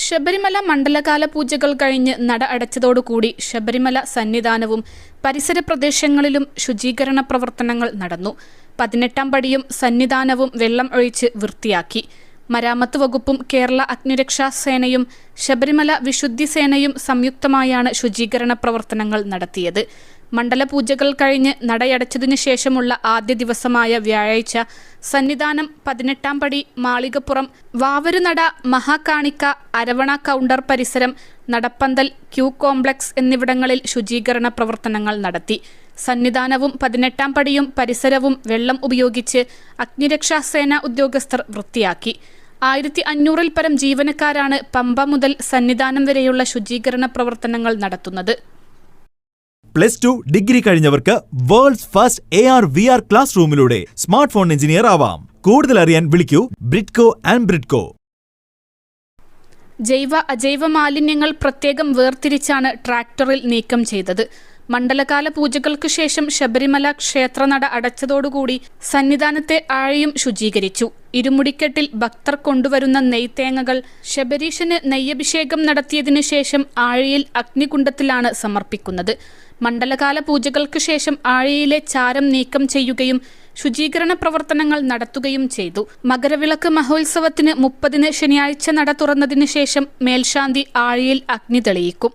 ശബരിമല മണ്ഡലകാല പൂജകൾ കഴിഞ്ഞ് നട അടച്ചതോടുകൂടി ശബരിമല സന്നിധാനവും പരിസര പ്രദേശങ്ങളിലും ശുചീകരണ പ്രവർത്തനങ്ങൾ നടന്നു. 18ാം പടിയും സന്നിധാനവും വെള്ളം ഒഴിച്ച് വൃത്തിയാക്കി. മരാമത്ത് വകുപ്പും കേരള അഗ്നിരക്ഷാ സേനയും ശബരിമല വിശുദ്ധി സേനയും സംയുക്തമായാണ് ശുചീകരണ പ്രവർത്തനങ്ങൾ നടത്തിയത്. മണ്ഡലപൂജകൾ കഴിഞ്ഞ് നടയടച്ചതിനു ശേഷമുള്ള ആദ്യ ദിവസമായ വ്യാഴാഴ്ച സന്നിധാനം, 18ാം പടി, മാളികപ്പുറം, വാവരുനട, മഹാകാണിക്ക, അരവണ കൗണ്ടർ പരിസരം, നടപ്പന്തൽ, ക്യൂ കോംപ്ലക്സ് എന്നിവിടങ്ങളിൽ ശുചീകരണ പ്രവർത്തനങ്ങൾ നടത്തി. സന്നിധാനവും 18ാം പടിയും പരിസരവും വെള്ളം ഉപയോഗിച്ച് അഗ്നിരക്ഷാ സേന ഉദ്യോഗസ്ഥർ വൃത്തിയാക്കി. 1500-ൽ പരം ജീവനക്കാരാണ് പമ്പ മുതൽ സന്നിധാനം വരെയുള്ള ശുചീകരണ പ്രവർത്തനങ്ങൾ നടത്തുന്നത്. +2 ഡിഗ്രി കഴിഞ്ഞവർക്ക് വേൾഡ്സ് ഫസ്റ്റ് AR/VR ക്ലാസ് റൂമിലൂടെ സ്മാർട്ട് ഫോൺ എഞ്ചിനീയർ ആവാം. കൂടുതൽ അറിയാൻ വിളിക്കൂ ബ്രിഡ്കോ ആൻഡ് ബ്രിഡ്കോ. ജൈവ അജൈവ മാലിന്യങ്ങൾ പ്രത്യേകം വേർതിരിച്ചാണ് ട്രാക്ടറിൽ നീക്കം ചെയ്തത്. മണ്ഡലകാല പൂജകൾക്ക് ശേഷം ശബരിമല ക്ഷേത്രനട അടച്ചതോടുകൂടി സന്നിധാനത്തെ ആഴയും ശുചീകരിച്ചു. ഇരുമുടിക്കെട്ടിൽ ഭക്തർ കൊണ്ടുവരുന്ന നെയ്ത്തേങ്ങകൾ ശബരീശന് നെയ്യഭിഷേകം നടത്തിയതിനു ശേഷം ആഴയിൽ അഗ്നികുണ്ഡത്തിലാണ് സമർപ്പിക്കുന്നത്. മണ്ഡലകാല പൂജകൾക്ക് ശേഷം ആഴയിലെ ചാരം നീക്കം ചെയ്യുകയും ശുചീകരണ പ്രവർത്തനങ്ങൾ നടത്തുകയും ചെയ്തു. മകരവിളക്ക് മഹോത്സവത്തിന് 30-ന് ശനിയാഴ്ച നട തുറന്നതിനു ശേഷം മേൽശാന്തി ആഴയിൽ അഗ്നി തെളിയിക്കും.